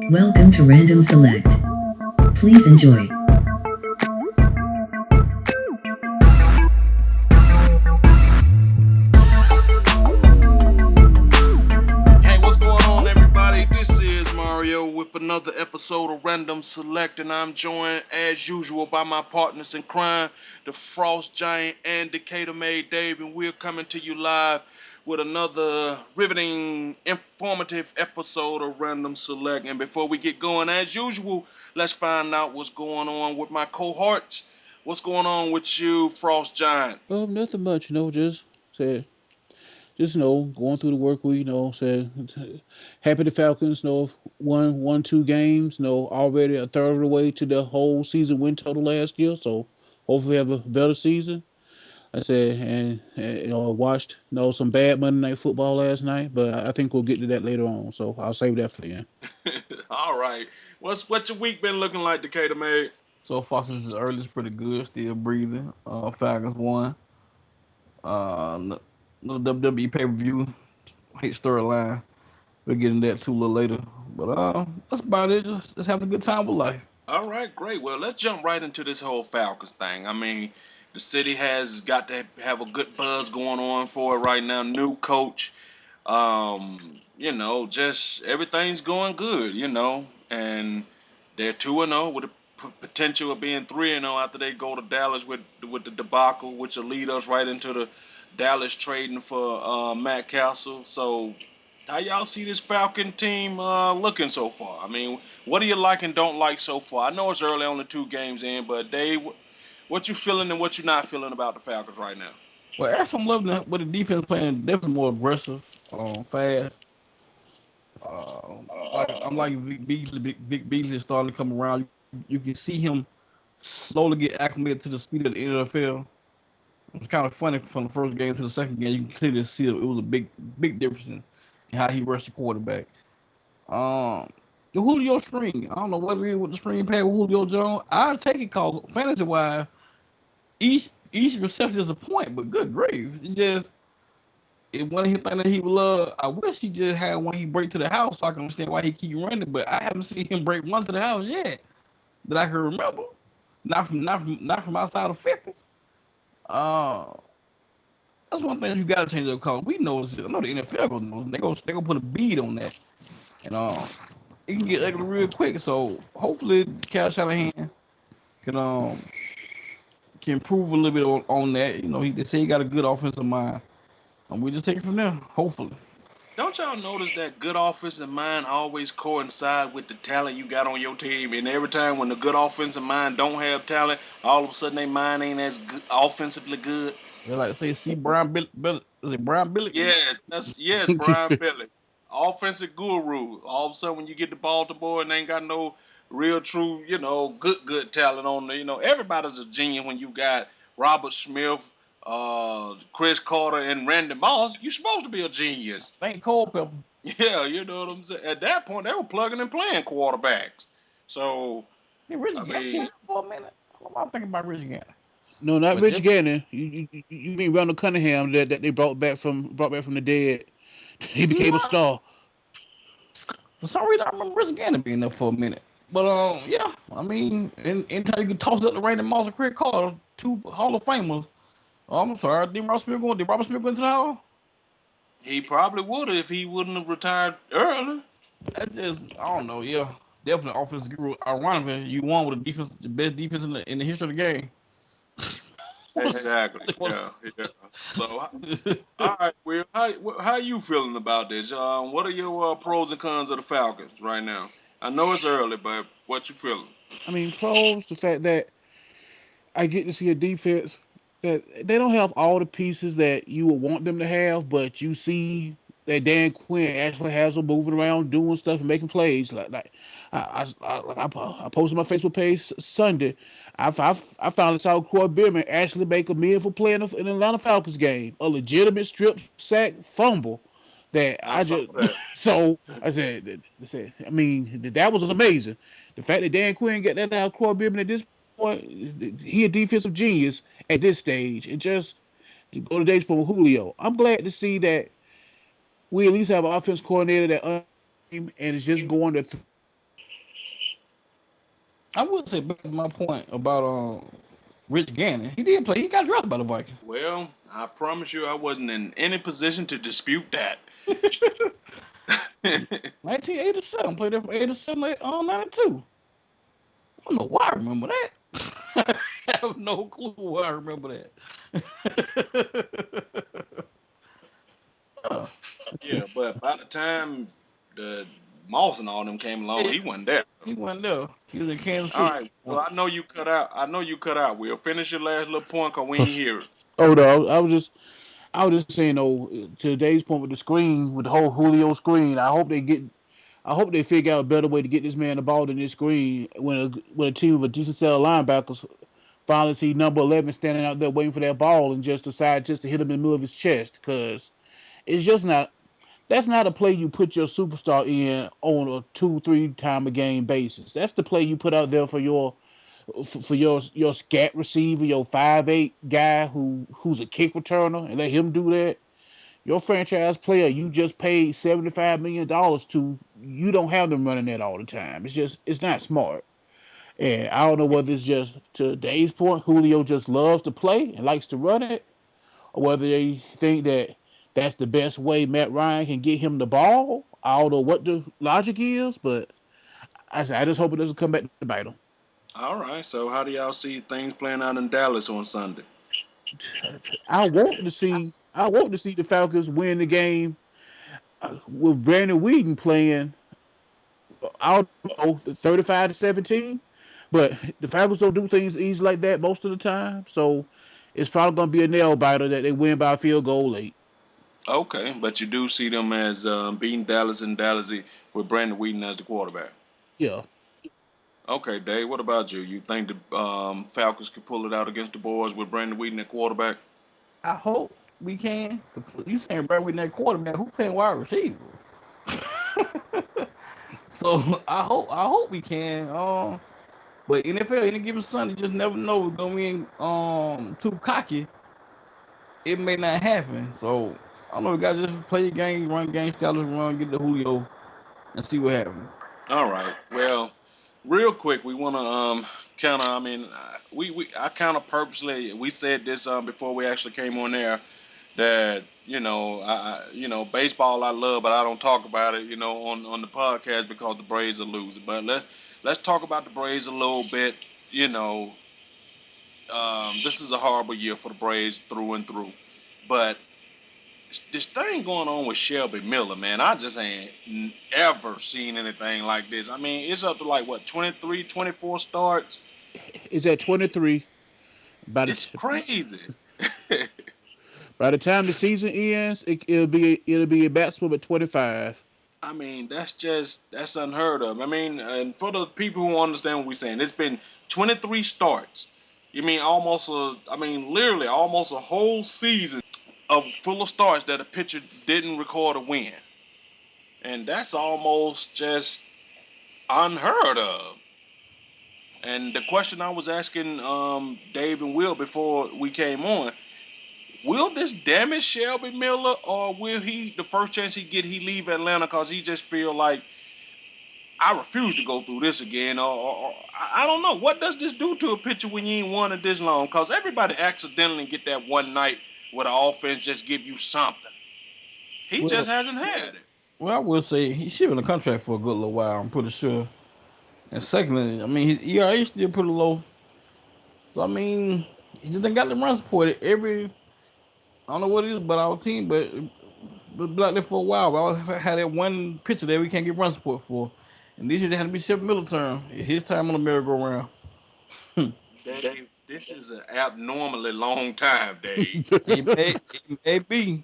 Welcome to Random Select. Please enjoy. Hey, what's going on, everybody? This is Mario with another episode of Random Select, and I'm joined, as usual, by my partners in crime, the Frost Giant and Decatur May Dave, and we're coming to you live with another riveting, informative episode of Random Select. And before we get going, as usual, let's find out what's going on with my cohorts. What's going on with you, Frost Giant? Nothing much, just said, going through the work week, said, happy the Falcons, won 2 games, already a third of the way to the whole season win total last year. So hopefully have a better season. I said, and watched, some bad Monday Night Football last night, but I think we'll get to that later on. So I'll save that for the end. All right. What's your week been looking like, Decatur May? So far since it's early, it's pretty good. Still breathing. Falcons won. Little WWE pay per view. Hate storyline. We'll get into that too a little later. But that's about it. Just having a good time with life. All right, great. Well, let's jump right into this whole Falcons thing. I mean, the city has got to have a good buzz going on for it right now. New coach, just everything's going good, and they're 2-0 with the potential of being 3-0 after they go to Dallas with the debacle, which will lead us right into the Dallas trading for Matt Castle. So how y'all see this Falcon team looking so far? I mean, what do you like and don't like so far? I know it's early, only 2 games in, but Dave, what you feeling and what you not feeling about the Falcons right now? Well, actually, I'm loving with the defense playing definitely more aggressive, fast. I'm like Vic Beasley. Vic Beasley is starting to come around. You can see him slowly get acclimated to the speed of the NFL. It's kind of funny from the first game to the second game. You can clearly see it was a big difference in how he rushed the quarterback. Um, the Julio screen. I don't know what it is with the screen pad with Julio Jones. I take it cause fantasy wise, each reception is a point. But good grief, it one of his things that he would love. I wish he just had one he break to the house so I can understand why he keep running. But I haven't seen him break one to the house yet that I can remember. Not from outside of 50. Uh, that's one thing you gotta change up cause we know this. I know the NFL gonna know. They gonna put a bead on that, and it can get ugly real quick. So hopefully, Cal Shanahan can can improve a little bit on that. They say he got a good offensive mind, and we just take it from there. Hopefully, Don't y'all notice that good offensive mind always coincide with the talent you got on your team? And every time when the good offensive mind don't have talent, all of a sudden their mind ain't as good, offensively good. they like to say, "See Brian Bill, is it Brian Billick?" Yes, Brian Billy, offensive guru. All of a sudden when you get the ball to boy and they ain't got no real true, good talent on the, everybody's a genius when you got Robert Smith, Chris Carter, and Randy Moss. You supposed to be a genius. Thank Culpepper. Yeah, you know what I'm saying. At that point, they were plugging and playing quarterbacks. So, Hey, Rich I Gannon mean, here for a minute. I'm thinking about Rich Gannon, No, not but Rich definitely Gannon. You mean Ronald Cunningham that they brought back from the dead. He became a nah. star. For some reason, I remember Rich Gannon being there for a minute. But yeah, I mean, anytime you can toss up the Randy Moss and Craig Carter, two Hall of Famers. Oh, I'm sorry, Did Robert Smith go into the Hall? he probably would have if he wouldn't have retired early. I don't know. Yeah, definitely offensive guru. Ironically, you won with the best defense in the history of the game. What's, Exactly. what's, Yeah, yeah. So, all right, Will, how you feeling about this? What are your pros and cons of the Falcons right now? I know it's early, but what you feeling? I mean, pros the fact that I get to see a defense that they don't have all the pieces that you would want them to have, but you see that Dan Quinn actually has them moving around, doing stuff and making plays. I posted my Facebook page Sunday. I found this out Corey Bierman actually make a meaningful play in the Atlanta Falcons game, a legitimate strip sack fumble. That I I saw just that. so I mean that was amazing. The fact that Dan Quinn got that out of Corey Bierman at this point, he a defensive genius at this stage. And just to go to Dave's point with Julio, I'm glad to see that we at least have an offense coordinator that and is just going to. I would say back to my point about Rich Gannon. He did play. He got drafted by the Vikings. Well, I promise you, I wasn't in any position to dispute that. 1987. Played there from 87 to 92. I don't know why I remember that. I have no clue why I remember that. Huh. Yeah, but by the time the Moss and all them came along, Yeah, he wasn't there. he wasn't there. He was in Kansas All City. right. Well, I know you cut out. I know you cut out. We'll finish your last little point because we ain't hear it. Oh no, I was just saying though, to today's point with the screen, with the whole Julio screen, I hope they figure out a better way to get this man the ball than this screen when a team with a decent set of linebackers finally see number 11 standing out there waiting for that ball and just decide just to hit him in the middle of his chest because it's just not that's not a play you put your superstar in on a 2-3 time a game basis. That's the play you put out there for your scat receiver, your 5'8" guy who's a kick returner, and let him do that. Your franchise player you just paid $75 million to, you don't have them running that all the time. It's not smart. And I don't know whether it's just to Dave's point, Julio just loves to play and likes to run it, or whether they think that that's the best way Matt Ryan can get him the ball. I don't know what the logic is, but I just hope it doesn't come back to bite him. All right. So, how do y'all see things playing out in Dallas on Sunday? I want to see the Falcons win the game with Brandon Whedon playing. I don't know, 35-17, but the Falcons don't do things easy like that most of the time. So it's probably going to be a nail biter that they win by a field goal late. Okay, but you do see them as beating Dallas and Dallas with Brandon Whedon as the quarterback. Yeah, Okay, Dave. What about you? You think the Falcons could pull it out against the boys with Brandon Whedon at quarterback? I hope we can. You saying Brad with that quarterback who playing wide receiver? So I hope we can. But NFL any given Sunday, just never know. Going too cocky, it may not happen. So I don't know. We gotta just play your game, run game, scholars run, get the Julio, and see what happens. All right. Well, real quick, we want to kind of. I mean, we I kind of purposely we said this before we actually came on there that baseball I love, but I don't talk about it on the podcast because the Braves are losing. But let's talk about the Braves a little bit. You know, this is a horrible year for the Braves through and through, but this thing going on with Shelby Miller, man, I just ain't ever seen anything like this. I mean, it's up to like what 23, 24 starts. it's at 23. By the It's t- crazy. by the time the season ends, it'll be a maximum at 25. I mean, that's unheard of. I mean, and for the people who understand what we're saying, it's been 23 starts. You mean literally almost a whole season of full of starts that a pitcher didn't record a win, and that's almost just unheard of. And the question I was asking Dave and Will before we came on, will this damage Shelby Miller, or will he, the first chance he leave Atlanta because he just feel like I refuse to go through this again, or I don't know. What does this do to a pitcher when you ain't won it this long? Because everybody accidentally get that one night where the offense just give you something. He just Well, hasn't had it. I would say he should be in a contract for a good little while. I'm pretty sure. And secondly, I mean his ERA still pretty low. So I mean, he just ain't got the run support every. I don't know what it is about our team, but been like that for a while. We always had that one pitcher that we can't get run support for. And this year they had to be Shep Miller turn. It's his time on the merry-go-round. Dave, this is an abnormally long time, Dave. It may be,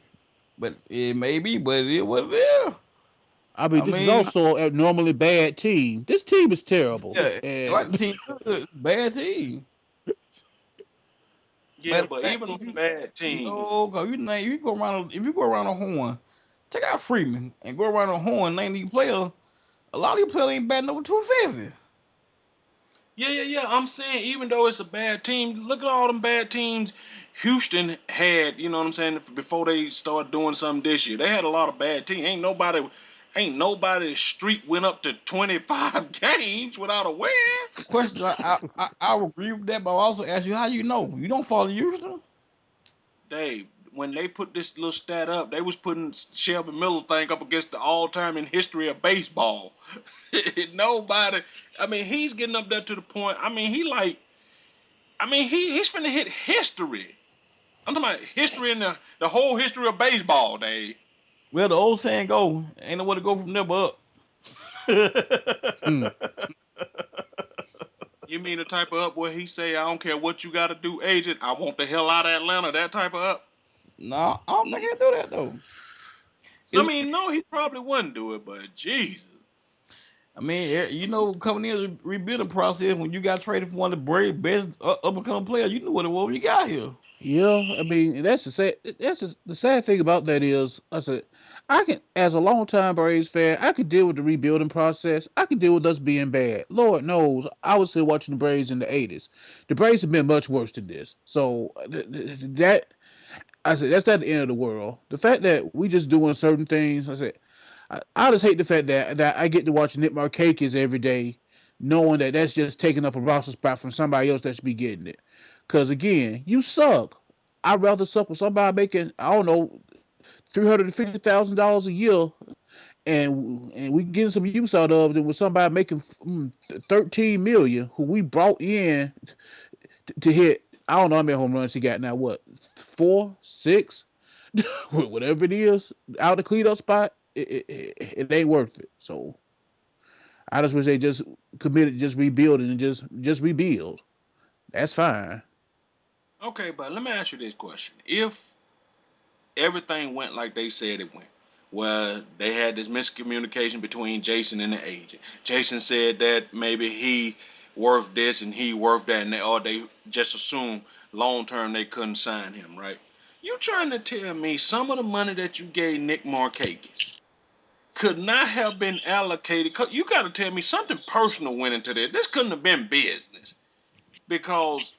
but it is what it is. I mean, I this is mean, also a normally bad team. This team is terrible, yeah, like the and team good, bad team. Yeah, Matter of but fact, even on if a you bad team, no, cause you name if you go around a horn, check out Freeman and go around a horn, name these players. A lot of these players ain't batting over 250. yeah. I'm saying even though it's a bad team, look at all them bad teams Houston had. You know what I'm saying? Before they started doing something this year, they had a lot of bad teams. Ain't nobody. Ain't nobody streak went up to 25 games without a win. Question: I would agree with that, but I also ask you how you know you don't follow Houston. Dave, when they put this little stat up, they was putting Shelby Miller thing up against the all-time in history of baseball. Nobody. I mean, he's getting up there to the point. I mean, he like. I mean, he's finna hit history. I'm talking about history in the whole history of baseball, Dave. Well, the old saying go, ain't nowhere to go from there but Hmm. up. You mean the type of up where he say, I don't care what you got to do, agent. I want the hell out of Atlanta. That type of up. No, I don't think he'll do that though. I It's, mean, no, he probably wouldn't do it, but Jesus. I mean, coming in as a rebuilding process when you got traded for one of the brave best up and coming players, you knew what it was when you got here. Yeah, I mean that's the sad. The sad thing about that is, I said, I can, as a longtime Braves fan, I could deal with the rebuilding process. I can deal with us being bad. Lord knows, I was still watching the Braves in the '80s. The Braves have been much worse than this. So that, I said, that's not the end of the world. The fact that we just doing certain things, I said, I just hate the fact that I get to watch Nick Markakis every day, knowing that that's just taking up a roster spot from somebody else that should be getting it. Because again, you suck. I'd rather suck with somebody making, I don't know, $350,000 a year, and we can get some use out of than with somebody making 13 million, who we brought in to hit. I don't know how many home runs he got now. What, four, six, whatever it is, out the cleanup spot. It ain't worth it. So I just wish they just committed to just rebuilding and just rebuild. That's fine. Okay, but let me ask you this question. If everything went like they said it went, where they had this miscommunication between Jason and the agent. Jason said that maybe he worth this and he worth that, and they just assumed long term they couldn't sign him, right? You trying to tell me some of the money that you gave Nick Markakis could not have been allocated? You got to tell me something personal went into this. This couldn't have been business because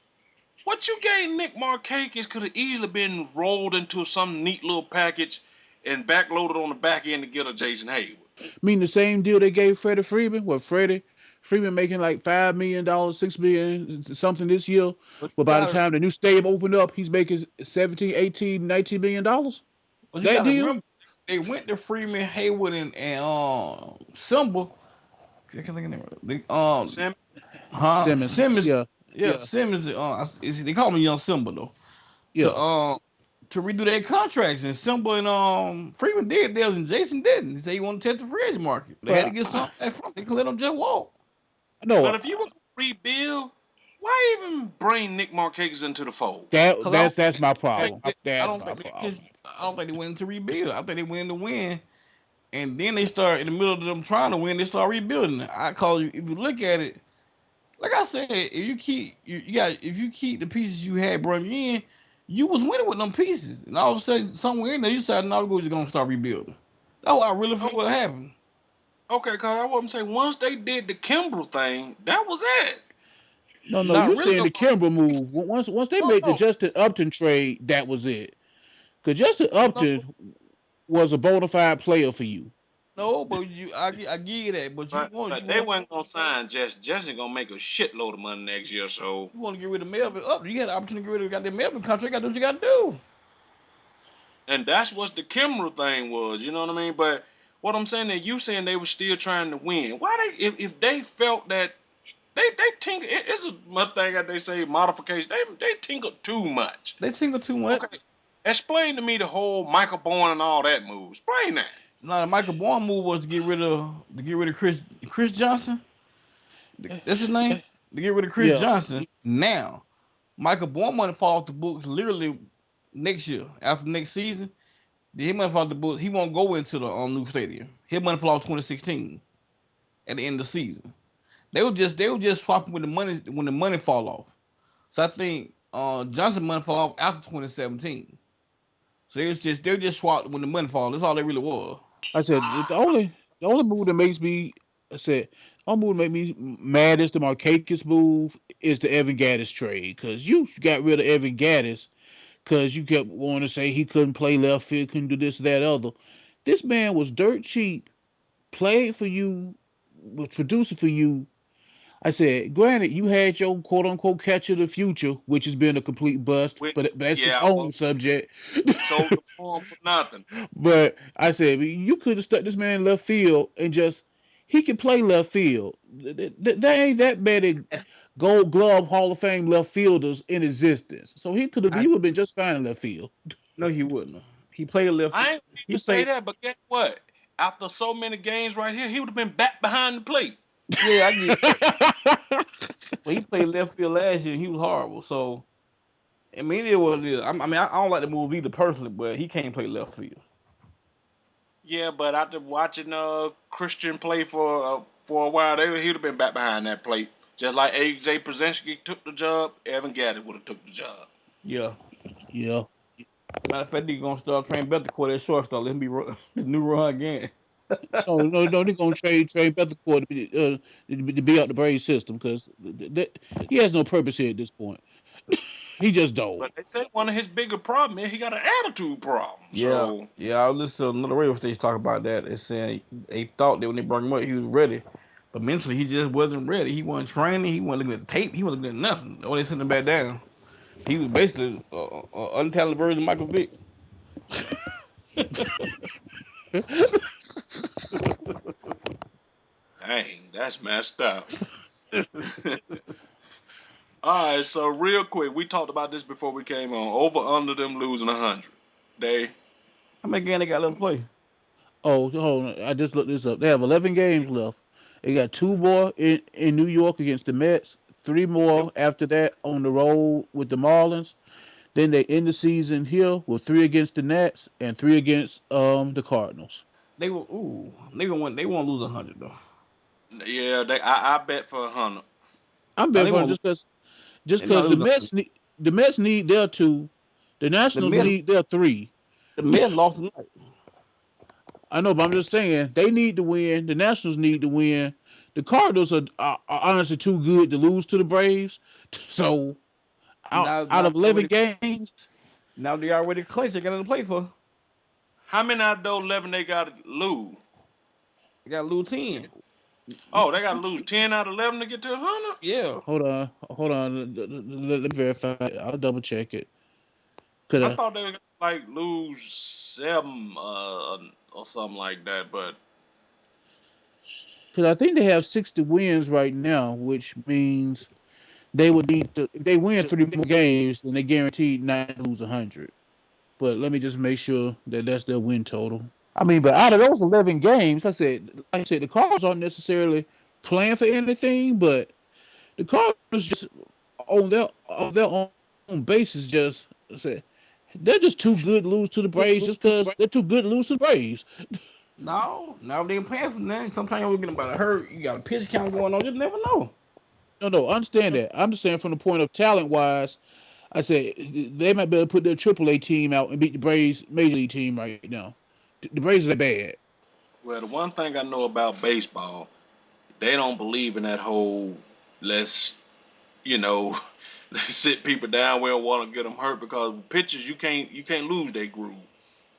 what you gave Nick Markakis could have easily been rolled into some neat little package and backloaded on the back end to get a Jason Hayward. I mean, the same deal they gave Freddie Freeman. What, Freddie Freeman making like $5 million, $6 million something this year. But But you by the gotta, time the new stadium opened up, he's making 17, 18, $19 million. but you That gotta deal. remember they went to Freeman, Haywood, and Simba. I can't think of the name. Sim, Simmons. Simmons. Yeah, Yeah, Simmons. They call him Young Simba though. To yeah. redo their contracts, and Simba and Freeman did theirs, and Jason didn't. He said he wanted to test the free agent market. They had to But get something back from. They could let him just walk. no, but if you were going to rebuild, why even bring Nick Markakis into the fold? that Cause that's my problem. I That's don't my think problem. I don't think they went into rebuild. I think they went in to win, and then they start in the middle of them trying to win. They start rebuilding. I call you. If you look at it, like I said, if you keep you got if you keep the pieces you had brought in, you was winning with them pieces, and all of a sudden somewhere in there you decided now we're just gonna start rebuilding. That's what I really Oh, feel what happened. okay, cause I wouldn't say once they did the Kimbrel thing, that was it. No, Not you're really saying though. the Kimber move. Once they No, made the no, Justin Upton trade, that was it. Because Justin no, Upton was a bona fide player for you. no. But I give you that. But But they wasn't gonna sign Jesse. Jesse gonna make a shitload of money next year, so you want to get rid of Melvin up. You had the opportunity to get rid of goddamn Melvin contract. You got to do what you got to do. and that's what the Kimbrel thing was. You know what I mean? But what I'm saying that you saying they were still trying to win. Why if they felt that they tinker it's a thing that they say modification. They tinkered too much. They tinker too much. Okay, explain to me the whole Michael Bourne and all that move. Explain that. Now the Michael Bourne move was to get rid of Chris Johnson. That's his name. To get rid of Chris Yeah. Johnson. Now Michael Bourne money fall off the books literally next year after next season. His money fall off the books. He won't go into the new stadium. His money fall off 2016 at the end of the season. They were just swapping with the money when the money fall off. So I think Johnson money fall off after 2017. So they were just swapped when the money fall. That's all they really was. I said the only move that makes me, I said, the only move that make me mad is the Markakis move is the Evan Gaddis trade, because you got rid of Evan Gaddis because you kept wanting to say he couldn't play left field, couldn't do this, that, other. This man was dirt cheap, played for you, was producing for you. I said, granted, you had your quote unquote catch of the future, which has been a complete bust, With but that's his yeah, own well, subject. sold the farm for nothing. But I said, you could have stuck this man in left field and just, he can play left field. There ain't that many gold glove Hall of Fame left fielders in existence. So I he would have been just fine in left field. no, he wouldn't. He played left. I ain't He even say played. that, but guess what? After so many games right here, he would have been back behind the plate. Yeah, I get that. But he played left field last year. And he was horrible. So I mean, it is what it is. I mean, I don't like the move either personally, but he can't play left field. Yeah, but after watching Christian play for a while, he'd have been back behind that plate. Just like AJ Brzezinski took the job, Evan Gaddy would have took the job. Yeah. Yeah. Matter of fact, he's gonna start training Betancourt at shortstop. Let him be the new run again. No, they're gonna trade Betancourt to be out the Braves system because he has no purpose here at this point. He just don't. But they say one of his bigger problems is he got an attitude problem. Yeah, So, yeah. I listened to another radio station talk about that. They saying they thought that when they brought him up, he was ready, but mentally he just wasn't ready. He wasn't training. He wasn't looking at tape. He wasn't looking at nothing. When they sent him back down, he was basically an untalented version of Michael Vick. dang, that's messed up. All right, so real quick, we talked about this before we came on. Over under them losing 100. They How many games they got left to play? Oh, hold on. I just looked this up. They have 11 games left. They got two more in New York against the Mets, three They, more after that on the road with the Marlins. Then they end the season here with three against the Nats and three against the Cardinals. they will. Ooh, they gonna win. They won't lose 100 though. yeah, I bet for 100. I'm No, betting they for it won't lose. just They not because the losing. Mets need their two, the The Nationals Mets, need their three. the Mets lost tonight. I know, but I'm just saying they need to win. The Nationals need to win. The Cardinals are honestly too good to lose to the Braves. So Now, out now of they 11 already, games, now they already clinched. They got to play for. How many out of those 11 they got to lose? They got to lose 10. Oh, they got to lose 10 out of 11 to get to 100? Yeah. hold on. Let me verify. I'll double check it. Could I I? thought they were going to like lose 7 or something like that, but Because I think they have 60 wins right now, which means they would need to. If they win three more games, then they guaranteed not to lose 100. But let me just make sure that that's their win total. I mean, but out of those 11 games, the Cardinals aren't necessarily playing for anything, but the Cardinals just on their own basis just say they're just too good to lose to the Braves just because they're too good to lose to the Braves. No, now they ain't playing for nothing. Sometimes you're getting about a hurt. You got a pitch count going on. You never know. No, I understand that. I understand from the point of talent wise. I said they might be able to put their AAA team out and beat the Braves major league team right now. The Braves are that bad. well, the one thing I know about baseball, they don't believe in that whole let's, you know, sit people down. We don't want to get them hurt because pitchers you can't lose their groove.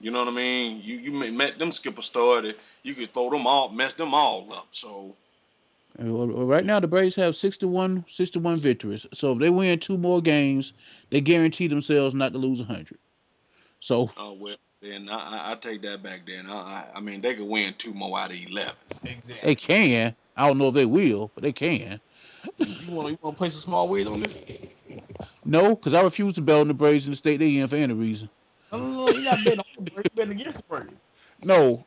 You know what I mean? You met them skip a start, you could throw them all, mess them all up. So, Right now, the Braves have 61 victories. So if they win two more games, they guarantee themselves not to lose 100. So well, then I take that back. Then I mean they could win 2 more out of 11. they Exactly. can. I don't know if they will, but they can. You want to play some small weight on this? No, because I refuse to bet on the Braves in the state they in for any reason. No, no, no. You're not betting on the break. You're betting against the break. No,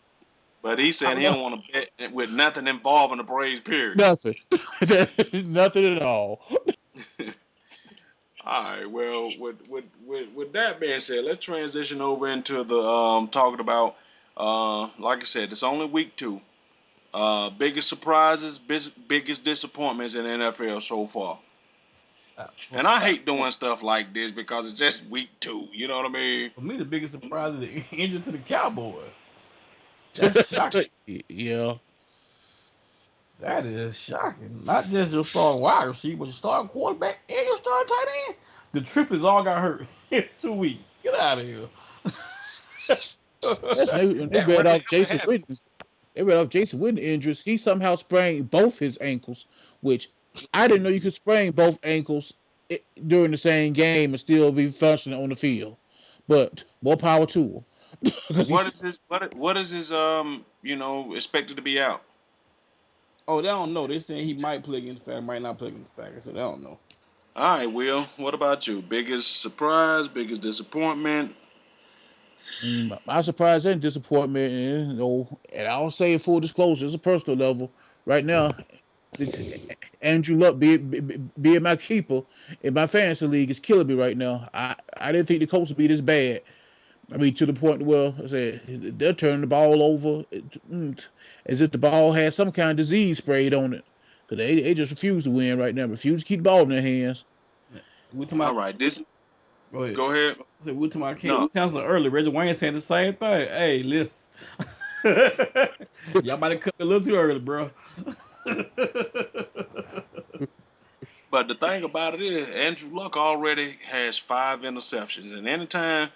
But he's I saying he love don't want to bet with nothing involving the Braves. Period. nothing. Nothing at all. All right. Well, with that being said, let's transition over into the talking about like I said, it's only week 2. Biggest surprises, biggest disappointments in the NFL so far. For, And I hate doing stuff like this because it's just week 2. You know what I mean? for me, the biggest surprise is the injury to the Cowboys. That's shocking. Yeah. That is shocking. Not just your starting wide receiver, but your starting quarterback and your starting tight end. The triplets all got hurt in 2 weeks. Get out of here. Yes, and they That bet rarely off ever Jason happens. Witten. They read off Jason Witten injuries. He somehow sprained both his ankles, which I didn't know you could sprain both ankles during the same game and still be functioning on the field. But more power to him because What he's is his what is his expected to be out? Oh, they don't know. They saying he might play against the Packers, might not play against the Packers. So they don't know. All right, Will. What about you? Biggest surprise, biggest disappointment? my surprise and disappointment. And, and I'll say full disclosure, it's a personal level. Right now, Andrew Luck being my keeper in my fantasy league is killing me right now. I didn't think the Colts would be this bad. I mean, to the point where I said they're turning the ball over as if the ball had some kind of disease sprayed on it. Because they just refuse to win right now. Refuse to keep the ball in their hands. We talking All about. right, this Go ahead. go ahead. I said we talking about No, King Counselor earlier. Reggie Wayne saying the same thing. Hey, listen. Y'all might have cut me a little too early, bro. but the thing about it is, Andrew Luck already has 5 interceptions, and anytime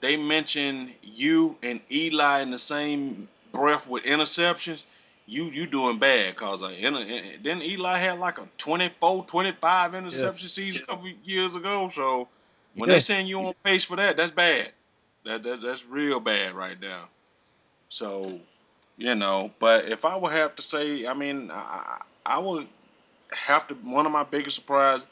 they mention you and Eli in the same breath with interceptions, you doing bad. Cause didn't Eli had like a 24, 25 Yeah. interception season a couple years ago? So when they Yeah. saying you on pace for that, that's bad. That's real bad right now. So but if I would have to say, I mean, I would have to. One of my biggest surprise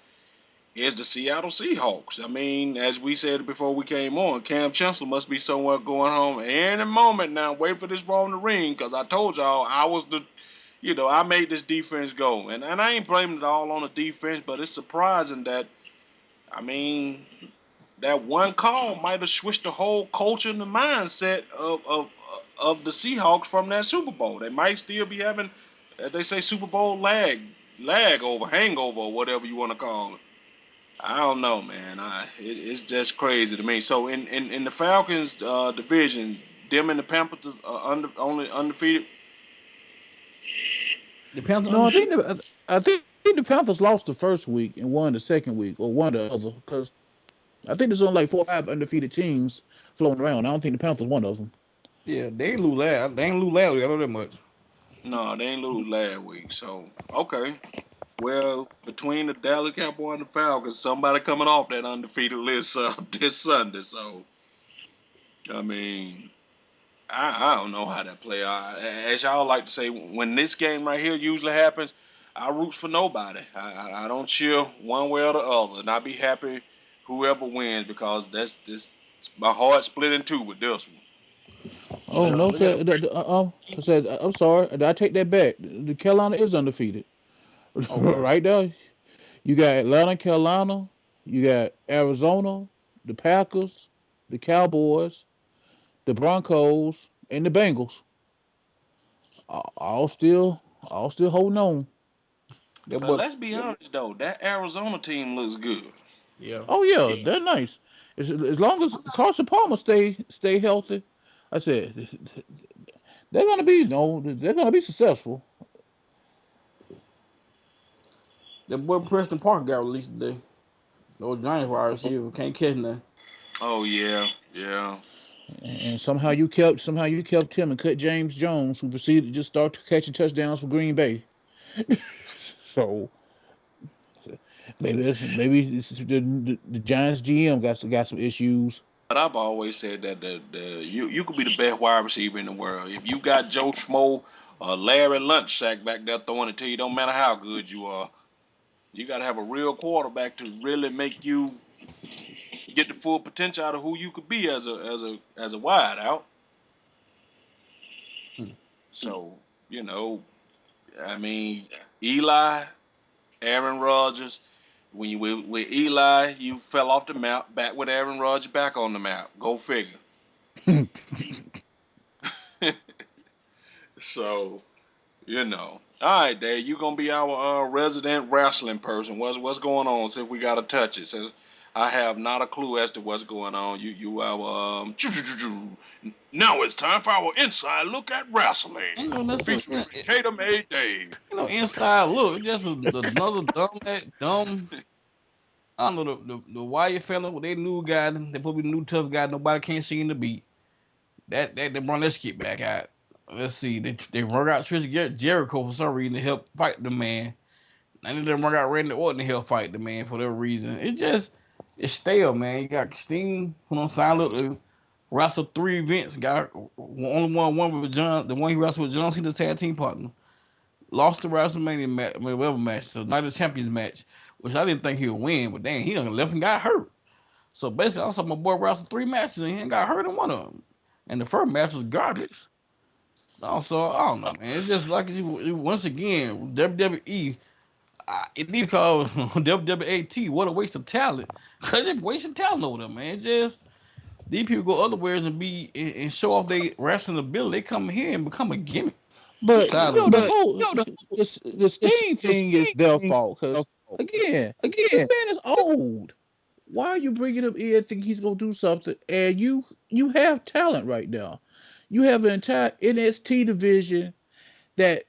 is the Seattle Seahawks. I mean, as we said before we came on, Cam Chancellor must be somewhere going home any moment now. Wait for this ball in the ring, because I told y'all I was I made this defense go, and I ain't blaming it all on the defense, but it's surprising that I mean that one call might have switched the whole culture and the mindset of the Seahawks from that Super Bowl. They might still be having, as they say, Super Bowl lag over, hangover, or whatever you want to call it. I don't know, man. It's just crazy to me. So in the Falcons division, them and the Panthers are only undefeated. The Panthers No, undefeated. I think the Panthers lost the first week and won the second week, or one or the other. Because I think there's only like 4 or 5 undefeated teams floating around. I don't think the Panthers one of them. Yeah, they ain't lose last. They ain't lose last week. I know that much. No, they ain't lose last week. So okay. Well, between the Dallas Cowboys and the Falcons, somebody coming off that undefeated list this Sunday. So I mean, I don't know how that play out. As y'all like to say, when this game right here usually happens, I root for nobody. I don't cheer one way or the other, and I be happy whoever wins because that's just my heart split in two with this one. Oh Yeah, no, look at sir. I said I'm sorry. I take that back. The Carolina is undefeated okay. right now. You got Atlanta, Carolina. You got Arizona, the Packers, the Cowboys, the Broncos, and the Bengals. All still holding on. That But boy. let's be honest though, that Arizona team looks good. Yeah. Oh yeah, they're nice. As long as Carson Palmer stay healthy, I said they're gonna be no, they're gonna be successful. That boy Preston Parker got released today. Those Giants wide receiver can't catch nothing. Oh yeah, yeah. And somehow you kept him and cut James Jones, who proceeded to just start catching touchdowns for Green Bay. So maybe the Giants GM got some issues. But I've always said that you could be the best wide receiver in the world if you got Joe Schmo or Larry Lunchsack back there throwing it to you. Don't matter how good you are. You got to have a real quarterback to really make you get the full potential out of who you could be as a wide out. Hmm. So I mean, Eli, Aaron Rodgers. When you with Eli, you fell off the map. Back with Aaron Rodgers, back on the map. Go figure. So All right, Dave. You gonna be our resident wrestling person. What's going on? Since we gotta touch it. Since I have not a clue as to what's going on. You our Now it's time for our inside look at wrestling, Ain't no necessarily. featuring Tatum A. Dave. Inside look. It's just another dumb. I don't know the Wyatt fella with their new guy. They probably new tough guy. Nobody can't seem to beat. That they brought that skit back out. let's see, they work out Jericho for some reason to help fight the man. None of them work out Randy Orton to help fight the man for that reason. It's stale, man. You got Sting who don't sign up to wrestle 3 events. Got only one with John, the one he wrestled with John Cena's tag team partner. Lost the WrestleMania match, whatever match, the Night of Champions match, which I didn't think he would win, but dang, he done left and got hurt. So basically, I saw my boy wrestle 3 matches and he got hurt in one of them. And the first match was garbage. Also, I don't know, man. It's just like once again, WWE. It need to call WWAT. What a waste of talent. Cause it's wasting talent over there, man. Just these people go other ways and and show off their wrestling ability. They come here and become a gimmick. I'm But tired you know of the it. whole the Sting thing is their fault because again, this man is old. Why are you bringing him in thinking he's gonna do something? And you have talent right now. You have an entire NXT division that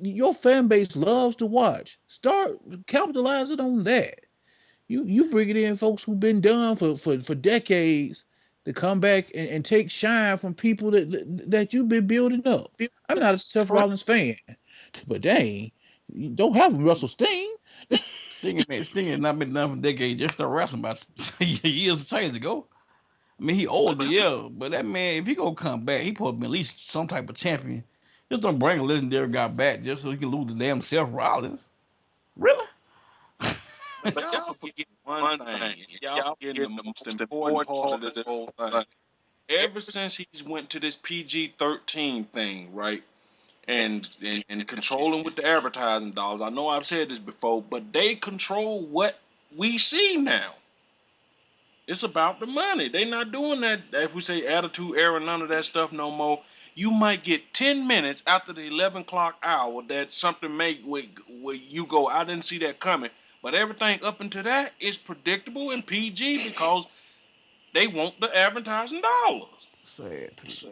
your fan base loves to watch. Start capitalizing on that. You bringing in folks who've been done for decades to come back and take shine from people that you've been building up. I'm not a Seth For Rollins fan, but dang, you don't have him Russell Sting. Sting has not been done for decades. Just started wrestling about years of change ago. I mean, he older, yeah, but that man, if he gonna come back, he supposed to be at least some type of champion. Just don't bring a legendary guy back just so he can lose the damn Seth Rollins. Really? But y'all forget one thing. Y'all forgetting the most important part of this whole thing. Ever since he's went to this PG-13 thing, right? And controlling with the advertising dollars. I know I've said this before, but they control what we see now. It's about the money. They not doing that, if we say attitude era, none of that stuff no more. You might get 10 minutes after the 11 o'clock hour that something make where you go, I didn't see that coming. But everything up until that is predictable and PG because they want the advertising dollars. Sad too.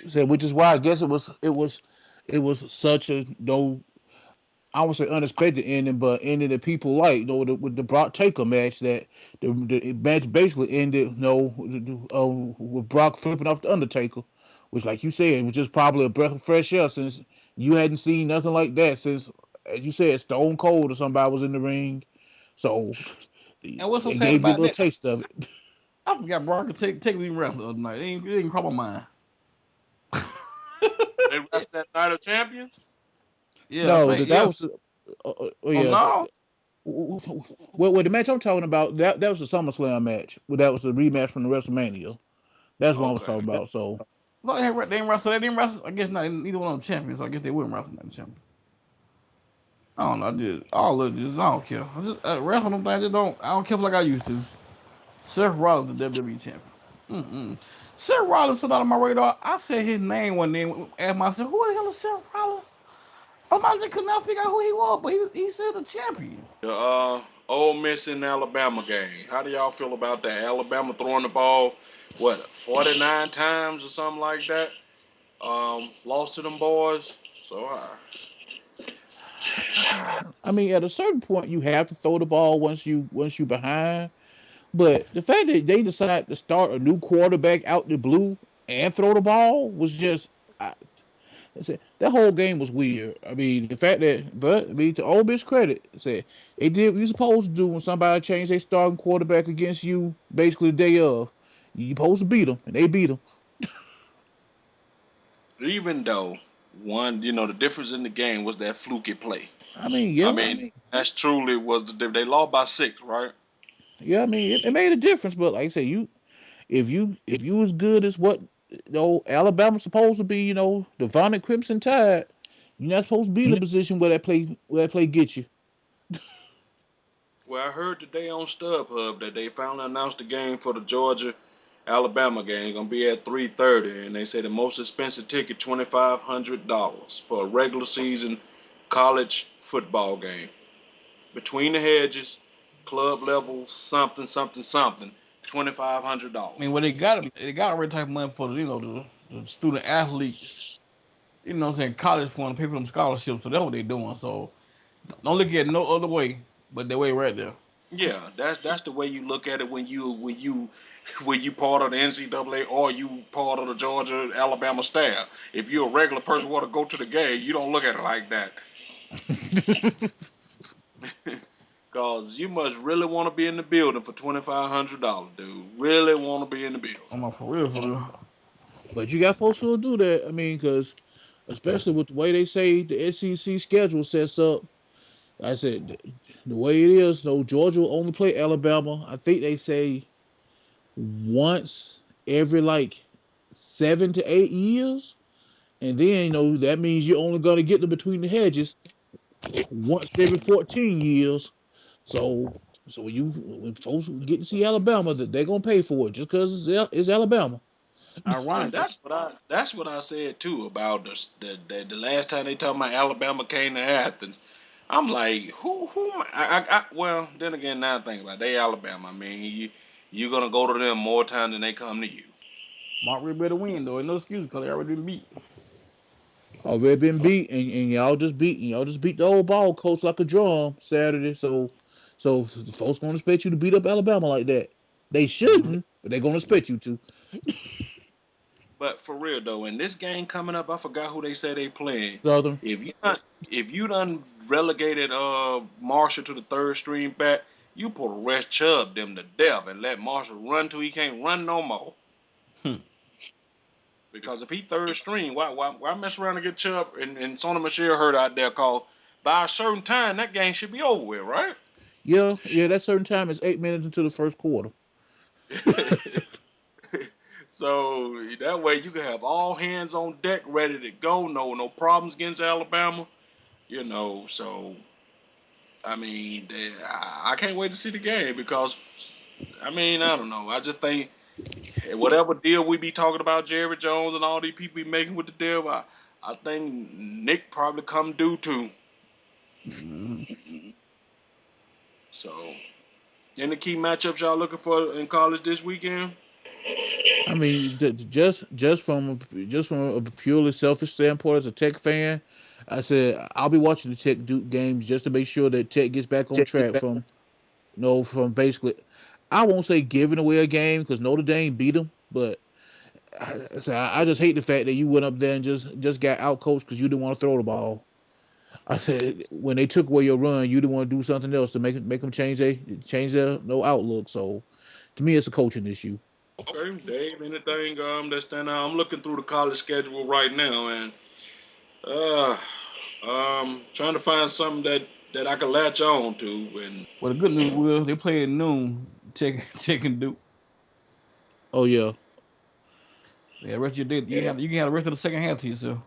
So, which is why I guess it was such a no, I would say unexpected ending, but ending that people like. With the Brock Taker match, that the match basically ended, with Brock flipping off the Undertaker, which, like you said, was just probably a breath of fresh air since you hadn't seen nothing like that since, as you said, Stone Cold or somebody was in the ring. So And what's so it sad gave you a about little that? taste of it. I forgot Brock could take me wrestling the other night. It ain't cross my mind. They rest that Night of Champions. Yeah, I No, think that yeah. was oh Oh yeah. no, Well, the match I'm talking about, that was the SummerSlam match. Well, that was the rematch from the WrestleMania. That's what I was Okay. talking about. So I thought they didn't wrestle. They didn't wrestle. I guess not. Neither one of them champions. So I guess they wouldn't wrestle that champion. I don't know. I just all of this. I don't care. I just wrestling them things. I just don't. I don't care like I used to. Seth Rollins, the WWE champion. Mm-mm. Seth Rollins is not on my radar. I said his name one day and asked myself, who the hell is Seth Rollins? I just could not figure out who he was, but he said the champion. The Ole Miss and Alabama game. How do y'all feel about that? Alabama throwing the ball, what, 49 times or something like that? Lost to them boys. So I mean, at a certain point, you have to throw the ball once you behind. But the fact that they decided to start a new quarterback out the blue and throw the ball was just. That whole game was weird. I mean, the fact that, but I mean, to Ole Miss credit, said they did what you're supposed to do when somebody changed their starting quarterback against you, basically the day of. You supposed to beat them, and they beat them. even though one, the difference in the game was that fluky play. I mean, I yeah, mean, that's truly was the difference. They lost by 6, right? yeah. I mean, it made a difference. But like I said, if you was good as what Alabama's supposed to be, the Vonnett Crimson Tide, you're not supposed to be in a position where that play gets you. Well, I heard today on StubHub that they finally announced the game for the Georgia Alabama game gonna be at 3:30, and they say the most expensive ticket $2,500 for a regular season college football game. Between the hedges, club level, something, something, something, I $2,500. mean, well, they got already type of money for the student athlete. You know what I'm saying? College fund, pay for them scholarships. So that's what they doing. So don't look at it no other way but that way right there. Yeah, that's the way you look at it when you part of the NCAA or you part of the Georgia Alabama staff. If you're a regular person want to go to the game, you don't look at it like that. Cause you must really want to be in the building for $2,500, dude. Really want to be in the building. I'm like, for real, for real. But you got folks who'll do that. I mean, because especially with the way they say the SEC schedule sets up, I said the way it is, though, Georgia will only play Alabama. I think they say once every like 7 to 8 years, and then that means you're only gonna get them between the hedges once every 14 years. So so when folks get to see Alabama, that they're gonna pay for it just because it's Alabama. And Ironically, that's what I said too about the last time they talking about Alabama came to Athens. I'm like, well, then again, now I think about it, they Alabama. I mean, you're gonna go to them more time than they come to you. Mark Rick better win though. Ain't no excuse because they already been beat. Already been beat, and y'all just beat the old ball coach like a drum Saturday. So folks gonna expect you to beat up Alabama like that. They Mhm. shouldn't, but they're gonna expect you to. But for real though, in this game coming up, I forgot who they say they playing. Southern. If you done, if you done relegated Marshall to the third string back, you put a rest Chubb them to death and let Marshall run till he can't run no more. Hmm. Because if he third string, why mess around and get Chubb and Sonny Michelle hurt out there? Call by a certain time that game should be over with, right? Yeah. That certain time is 8 minutes into the first quarter. So that way you can have all hands on deck ready to go. No problems against Alabama. So I mean, I can't wait to see the game because I mean I don't know. I just think whatever deal we be talking about Jerry Jones and all these people be making with the deal, I think Nick probably come due too. Mhm. So any key matchups y'all looking for in college this weekend? I mean, just from a purely selfish standpoint as a Tech fan, I said I'll be watching the Tech Duke games just to make sure that Tech gets back on track from basically, I won't say giving away a game because Notre Dame beat them, but I just hate the fact that you went up there and just got out coached because you didn't want to throw the ball. I said when they took away your run, you didn't want to do something else to make them change their no outlook. So to me, it's a coaching issue. Okay, Dave, anything that stand out? I'm looking through the college schedule right now and uh trying to find something that I can latch on to and Well, the good news will they play at noon. Tech and Duke. Oh yeah. Yeah, rest of your day. You can have the rest of the second half to yourself.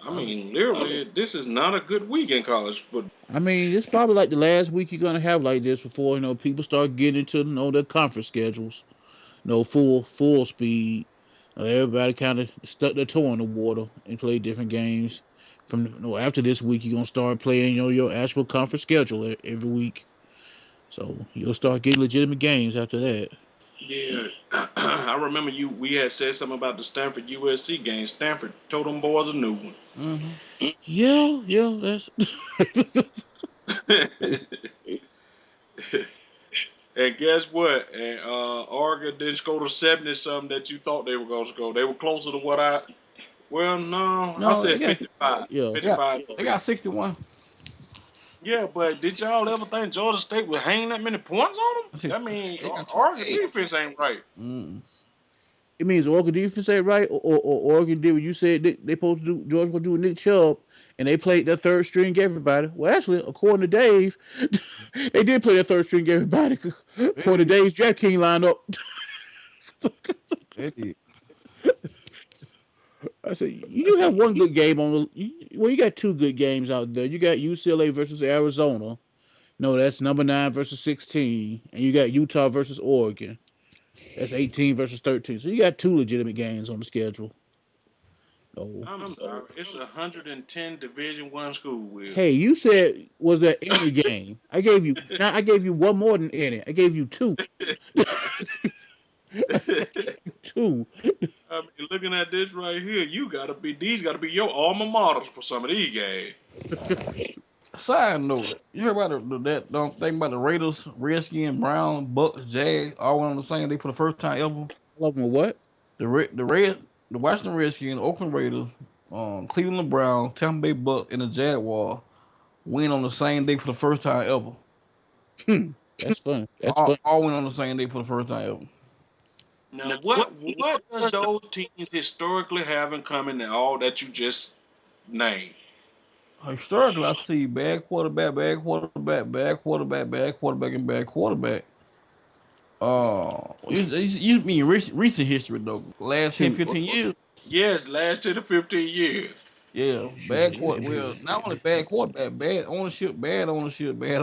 I mean literally this is not a good week in college football. I mean, it's probably like the last week you're gonna have like this before people start getting into their conference schedules. Full speed. Everybody kind of stuck their toe in the water and played different games. From after this week, you're gonna start playing your actual conference schedule every week. So you'll start getting legitimate games after that. Yeah, I remember we had said something about the Stanford USC game. Stanford told them boys a new one. Mm-hmm. Yeah, that's And guess what? And Oregon didn't score the 70 something that you thought they were going to score. They were closer to what I. Well, no, I no, said 55. yeah. They got 55 they 3. got 61. Yeah, but did y'all ever think Georgia State would hang that many points on them? I mean, They got Oregon 28. defense ain't right. Mm. It means Oregon defense ain't right, or Oregon did what you said they supposed to do. Georgia gonna do with Nick Chubb, and they played their third string everybody. Well, actually, according to Dave, they did play their third string everybody. They According did. to Dave's DraftKings lineup, They did. I said you I do have said, one good game on the. Well, you got two good games out there. You got UCLA versus Arizona. No, that's number 9 versus 16, and you got Utah versus Oregon. That's 18 versus 13. So you got two legitimate games on the schedule. Oh, I'm sorry. It's a 110 Division One school, Will. hey, you said was there any game? I gave you one more than any. I gave you two. Two. I mean, looking at this right here, these gotta be your alma maters for some of these games. Side note, you heard about that don't think about the Raiders, Redskins, Brown, Bucks, Jags, all went on the same day for the first time ever. Love them what? The Washington Redskins, Oakland Raiders, Cleveland Browns, Tampa Bay Bucks, and the Jaguars went on the same day for the first time ever. That's funny. All went on the same day for the first time ever. Now, what does those teams historically have in common and all that you just named? Historically, I see bad quarterback, bad quarterback, bad quarterback, bad quarterback, and bad quarterback. You mean recent history though? Last 10, Shoot. 15 years? Yes, last 10 to 15 years. Yeah, bad quarter. Well, not only bad quarterback, bad ownership, bad ownership, bad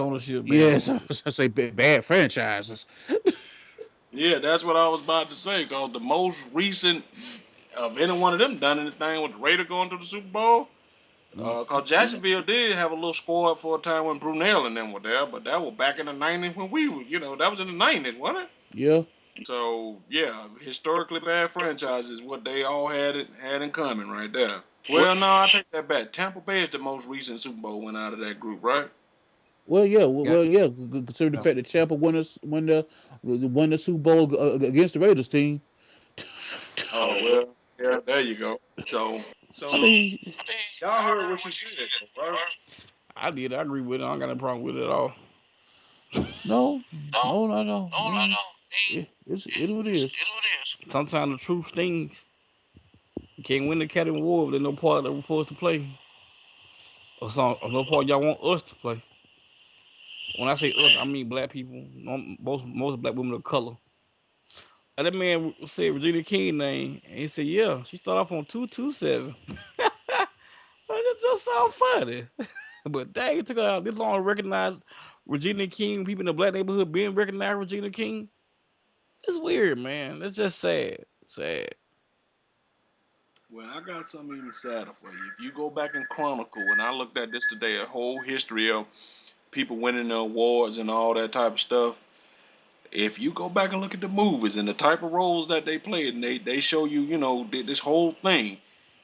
Yes, I ownership. was gonna say bad franchises. Yeah, that's what I was about to say. Because the most recent of any one of them done anything with the Raider going to the Super Bowl. Mm. Cause Jacksonville did have a little squad for a time when Brunel and them were there, but that was back in the '90s when we were, that was in the '90s, wasn't it? Yeah. So yeah, historically bad franchises, what they all had in common right there. Well, no, I take that back. Tampa Bay is the most recent Super Bowl win out of that group, right? Well, yeah. Got Yeah. Considering the yeah. fact that Tampa won the Super Bowl against the Raiders team. Oh well, yeah, there you go. So I mean, y'all heard what she said, though, right? I did. I agree with it. I don't got no problem with it at all. no, no. I mean, it's what it is. Sometimes the truth stings. You can't win the Academy Award if there's no part that we're supposed to play, or no part y'all want us to play. When I say us, I mean black people. Most black women of color. And that man said Regina King name, and he said, "Yeah, she started off on 227." It just sound funny, but dang, it took her this long to recognize Regina King. People in the black neighborhood being recognized Regina King. It's weird, man. It's just sad, sad. Well, I got something even sadder for you. If you go back and chronicle, and I looked at this today, a whole history of people winning the awards and all that type of stuff. If you go back and look at the movies and the type of roles that they played, and they show you, this whole thing,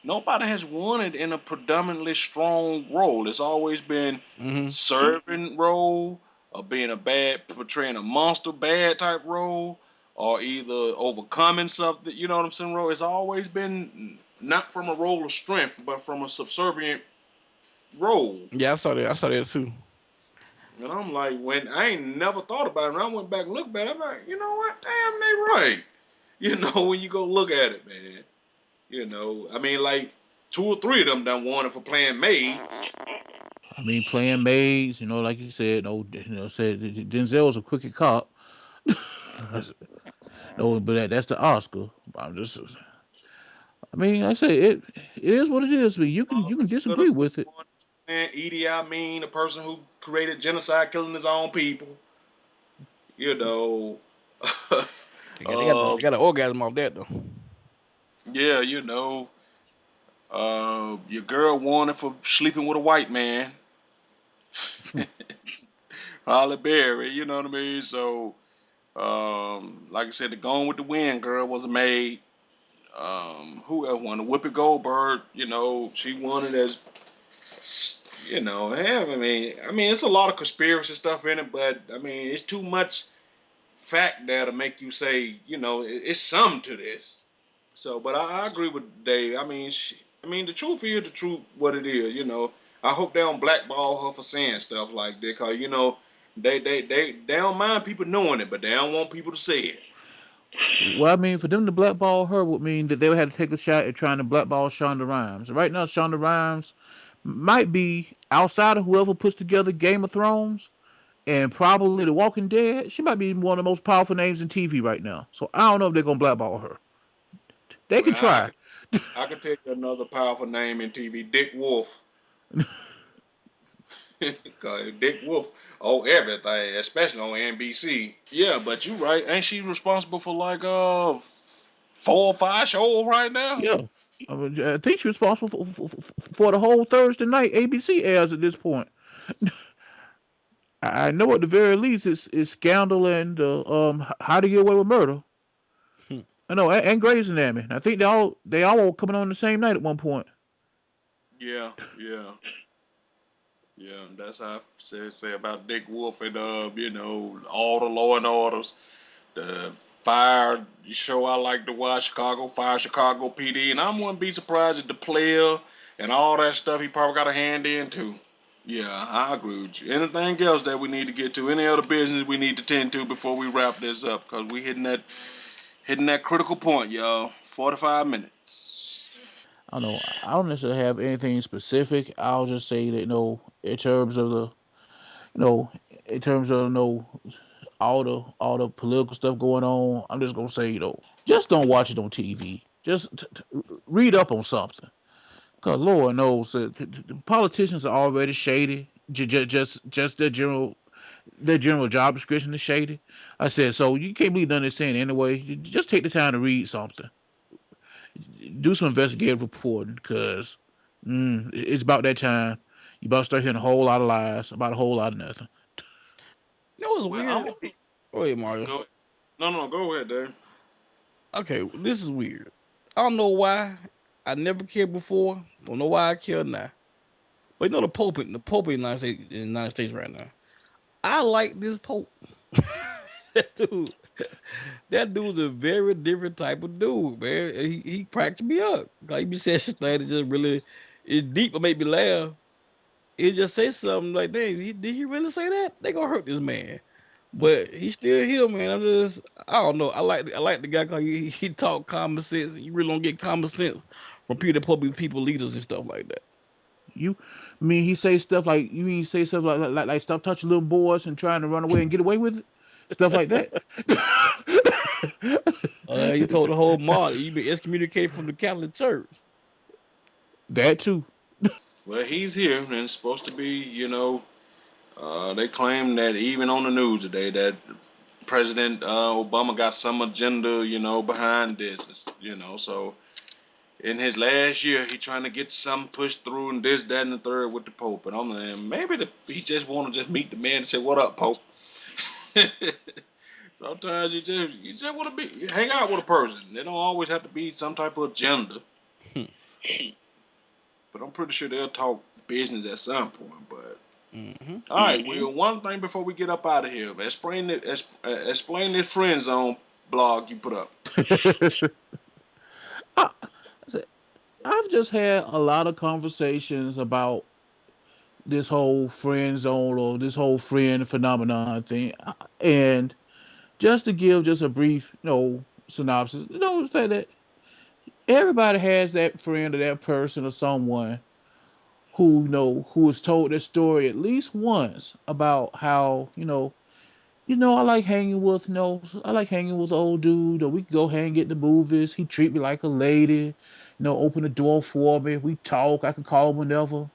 nobody has won it in a predominantly strong role. It's always been Hmm. servant role, or being a bad, portraying a monster bad type role, or either overcoming something. You know what I'm saying? Role. It's always been not from a role of strength, but from a subservient role. Yeah, I saw that. I saw that too. And I'm like, when I ain't never thought about it, and I went back and looked back, I'm like, you know what? Damn, they right. When you go look at it, man. I mean, like 2 or 3 of them done won it for playing maids. I mean, playing maids. Like you said. No, said Denzel's a crooked cop. No, but that's the Oscar. I'm just. I mean, I say it is what it is. But you can Could have disagree with it. won playing Edie Amin, the person who created genocide, killing his own people. You know, They uh, got an orgasm off that though. yeah, your girl won it for sleeping with a white man, Holly Berry. You know what I mean? So, like I said, the Gone with the Wind girl was a maid. Who else won? Whoopi Goldberg. She won it as yeah, it's a lot of conspiracy stuff in it, but I mean, it's too much fact there to make you say, it's something to this. So, but I agree with Dave. The truth is the truth, what it is. I hope they don't blackball her for saying stuff like that, cause they don't mind people knowing it, but they don't want people to say it. Well, I mean, for them to blackball her would mean that they would have to take a shot at trying to blackball Shonda Rhimes. Right now, Shonda Rhimes might be outside of whoever puts together Game of Thrones and probably The Walking Dead. She might be one of the most powerful names in TV right now. So I don't know if they're gonna blackball her. They can Well, I try. could I could tell you another powerful name in TV, Dick Wolf. Cause Dick Wolf owe everything, especially on NBC. Yeah, but you right. Ain't she responsible for like 4 or 5 shows right now? Yeah. I think she's responsible for the whole Thursday night ABC airs at this point. I know at the very least it's Scandal and How to Get Away with Murder. I know, and Grey's Anatomy. I think they all were coming on the same night at one point. Yeah, yeah, Yeah, that's how I say about Dick Wolf and all the Law and Orders, the Fire show I like to watch, Chicago Fire, Chicago PD, and I wouldn't be surprised if the player and all that stuff he probably got a hand in too. Yeah, I agree with you. Anything else that we need to get to? Any other business we need to tend to before we wrap this up? Cause we hitting that critical point, y'all. 45 minutes. I don't know. I don't necessarily have anything specific. I'll just say that in terms of the in terms of all the political stuff going on, I'm just gonna say just don't watch it on TV. Just read up on something. Cause Lord knows that the politicians are already shady. Just their general job description is shady. I said so. You can't believe none of this saying anyway. Just take the time to read something. Do some investigative reporting, cause it's about that time. You about to start hearing a whole lot of lies about a whole lot of nothing. You know what's Well, weird? Oh wait, Mario. go. No, go ahead, Dave. Okay, this is weird. I don't know why. I never cared before. Don't know why I care now. But you know the Pope in the United States right now. I like this Pope. that dude, that dude's a very different type of dude, man. He cracks me up. Like he be saying shit that just really it's deep but make me laugh. He just say something like, "Dang, did he really say that? They gonna hurt this man." But he's still here, man. I don't know. I like the guy because he talk common sense. You really don't get common sense from public people leaders and stuff like that. You mean he say stuff like you mean he say stuff like stop touching little boys and trying to run away and get away with it, stuff like that. He told the whole mob he been excommunicated from the Catholic Church. That too. Well, he's here and it's supposed to be, they claim that even on the news today that President Obama got some agenda, behind this, so in his last year, he trying to get some pushed through and this, that, and the third with the Pope. And I'm like, maybe he just want to just meet the man and say, "What up, Pope?" Sometimes you just want to be hang out with a person. They don't always have to be some type of agenda, but I'm pretty sure they'll talk business at some point. But hmm all right, Will. One thing before we get up out of here, explain this friend zone blog you put up. I, I've just had a lot of conversations about this whole friend zone or this whole friend phenomenon thing, and just to give just a brief, synopsis, say that everybody has that friend or that person or someone who has told their story at least once about how I like hanging with I like hanging with the old dude, or we could go hang at the movies. He treat me like a lady, open the door for me. We talk. I can call him whenever.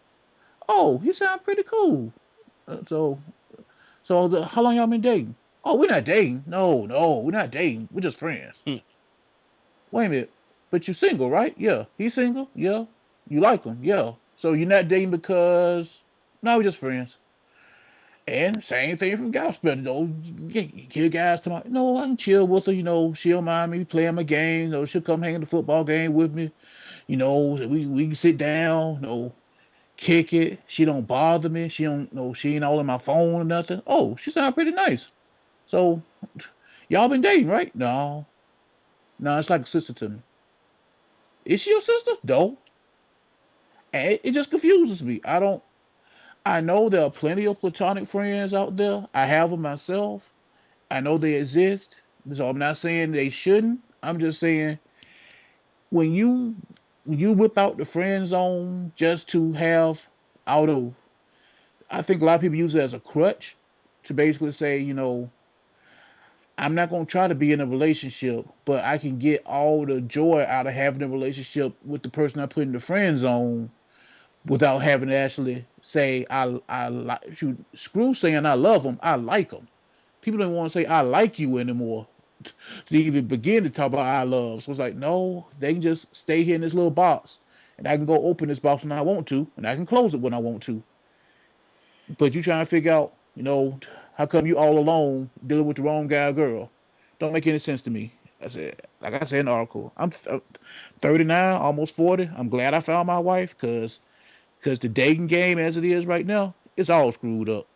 Oh, he sound pretty cool. So how long y'all been dating? Oh, we're not dating. No, we're not dating. We're just friends. Wait a minute. But you single, right? Yeah. He's single? Yeah. You like him? Yeah. So you're not dating because no, we're just friends. And same thing from gospel. You hear guys talking, I can chill with her, she'll mind me playing my game, she'll come hang in the football game with me, we can sit down, kick it. She don't bother me. She don't she ain't all in my phone or nothing. Oh, she sound pretty nice. So y'all been dating, right? No. No, it's like a sister to me. Is she your sister? No. And it just confuses me. I know there are plenty of platonic friends out there. I have them myself. I know they exist. So I'm not saying they shouldn't. I'm just saying when you when you whip out the friend zone just to have out of I think a lot of people use it as a crutch to basically say, I'm not gonna try to be in a relationship, but I can get all the joy out of having a relationship with the person I put in the friend zone without having to actually say I like screw saying I love them. I like them. People don't want to say I like you anymore to even begin to talk about I love. So it's like no, they can just stay here in this little box, and I can go open this box when I want to, and I can close it when I want to. But you trying to figure out, how come you all alone dealing with the wrong guy or girl? Don't make any sense to me. Like I said in the article, I'm 39, almost 40. I'm glad I found my wife because the dating game as it is right now. It's all screwed up.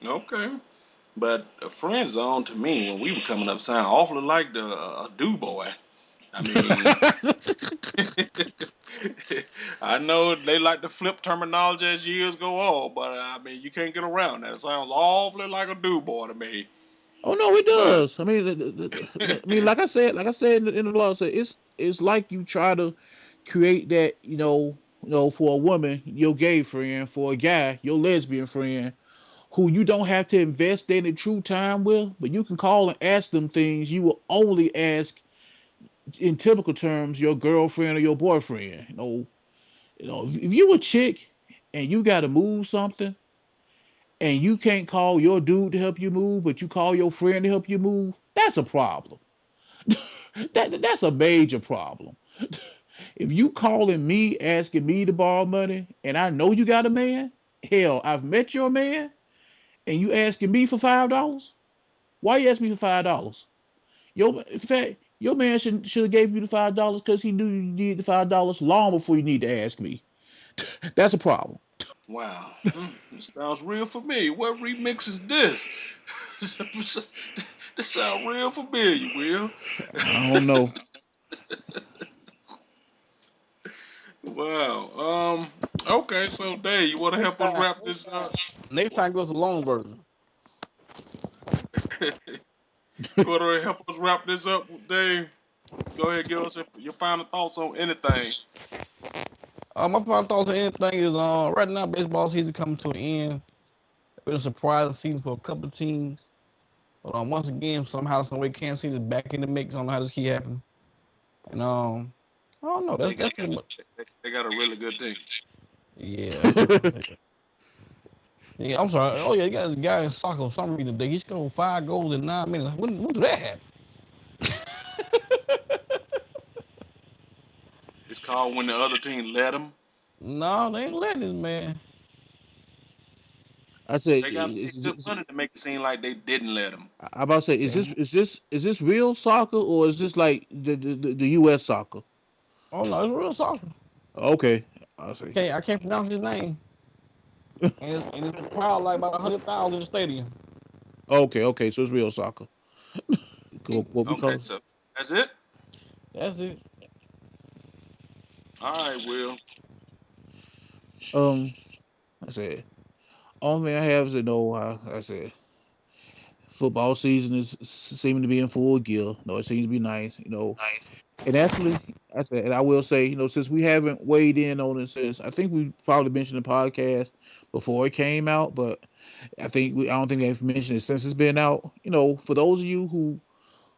Okay. But a friend zone to me when we were coming up sound awfully like the a do boy. I mean, I know they like to flip terminology as years go on, but I mean, you can't get around that. It sounds awfully like a do boy to me. Oh no, it But does. I mean, I mean, like I said in the blog, said it's like you try to create that, for a woman, your gay friend, for a guy, your lesbian friend, who you don't have to invest any true time with, but you can call and ask them things you will only ask in typical terms your girlfriend or your boyfriend. If you a chick and you got to move something and you can't call your dude to help you move, but you call your friend to help you move, that's a problem. That's a major problem. If you calling me asking me to borrow money and I know you got a man, hell, I've met your man, and you asking me for $5, why you ask me for $5? In fact, your man should have gave you the $5 because he knew you needed the $5 long before you need to ask me. That's a problem. wow, this sounds real familiar. What remix is this? This sounds real familiar, Will. I don't know. Wow. Okay, so Dave, you want to Next help us time, wrap this up? next time goes a long version. You want to help us wrap this up, Dave? Go ahead, give us your final thoughts on anything. My final thoughts on anything is right now baseball season coming to an end. It's been a surprising season for a couple of teams. But once again, somehow, some way, Kansas City is back in the mix. I don't know how this keep happening. And I don't know. That's They that's got pretty much. they got a really good team. Yeah. Yeah, I'm sorry. Oh yeah, you got this guy in soccer for some reason today. He scored 5 goals in 9 minutes. When did that happen? It's called when the other team let them. No, they ain't letting this man. I said, They got paid good money to make it seem like they didn't let them. I about to say, They, is this real soccer or is this like the U.S. soccer? oh no, it's real soccer. Okay, I see. I can't pronounce his name. And it's a crowd like about 100,000 in the stadium. Okay, so it's real soccer. What we Okay, call so that's it. That's it. All right, Will. um. I said, only thing I have is to know. I said, football season is seeming to be in full gear. No, it seems to be nice. And actually, I said, and I will say, since we haven't weighed in on it since I think we probably mentioned the podcast before it came out, but I don't think they've mentioned it since it's been out. For those of you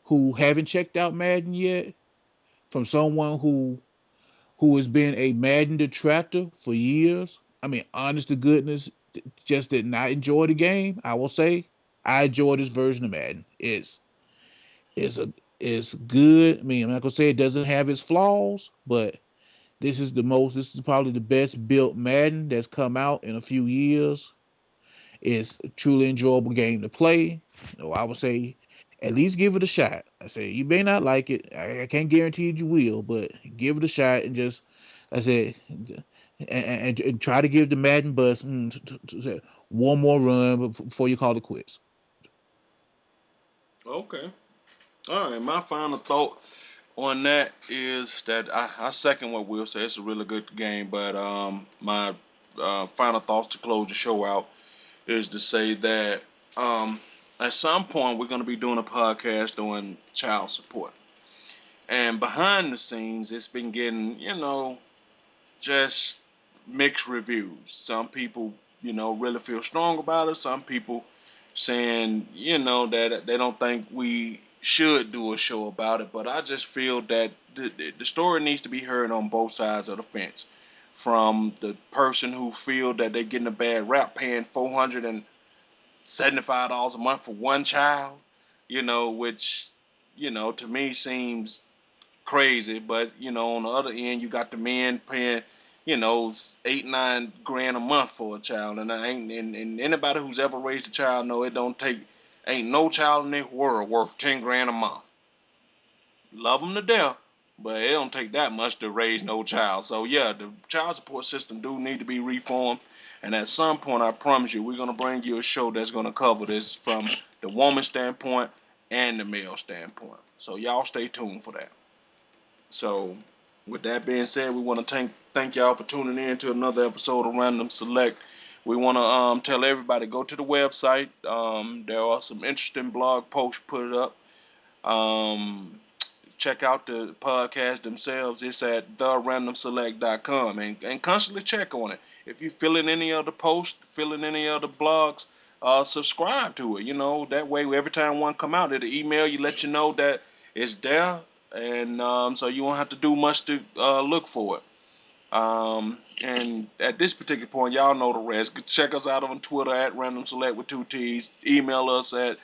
who haven't checked out Madden yet, from someone who has been a Madden detractor for years. I mean, honest to goodness, just did not enjoy the game. I will say I enjoy this version of Madden. It's a it's good. I mean, I'm not gonna say it doesn't have its flaws, but this is probably the best built Madden that's come out in a few years. It's a truly enjoyable game to play. I would say at least give it a shot. I say you may not like it. I can't guarantee you will, but give it a shot and just I said and try to give the Madden bus one more run before you call it quits. Okay. All right. My final thought on that is that I second what Will said. It's a really good game, but my final thoughts to close the show out is to say that um, at some point we're going to be doing a podcast on child support. And behind the scenes, it's been getting, just mixed reviews. Some people, really feel strong about it. Some people saying, that they don't think we should do a show about it. But I just feel that the story needs to be heard on both sides of the fence. From the person who feel that they're getting a bad rap paying $475 a month for one child, which, to me seems crazy. But on the other end, you got the men paying, 8, 9 grand a month for a child, and I ain't and anybody who's ever raised a child know it don't take. Ain't no child in this world worth 10 grand a month. Love them to death, but it don't take that much to raise no child. So yeah, the child support system do need to be reformed. And at some point, I promise you, we're gonna bring you a show that's gonna cover this from the woman standpoint and the male standpoint. So y'all stay tuned for that. So with that being said, we want to thank y'all for tuning in to another episode of Random Select. We want to tell everybody go to the website. There are some interesting blog posts put up. Um, Check out the podcast themselves. It's at therandomselect.com and constantly check on it. If you feeling any other posts, feeling any other blogs, subscribe to it. You know, that way every time one come out, it'll email you, let you know that it's there, and so you won't have to do much to look for it. And at this particular point, y'all know the rest. Check us out on Twitter at Random Select with two T's. Email us at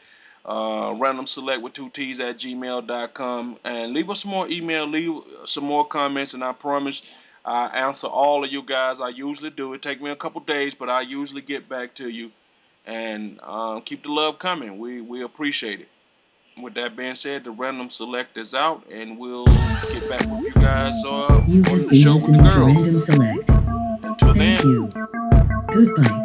randomselect with two T's at gmail.com. And leave us some more email, leave some more comments, and I promise I answer all of you guys. I usually do. It take me a couple days, but I usually get back to you. And keep the love coming. We appreciate it. With that being said, the Random Select is out, and we'll get back with you guys You on have the been show with the listening to girls. Random Select. Until Thank then. you. Goodbye.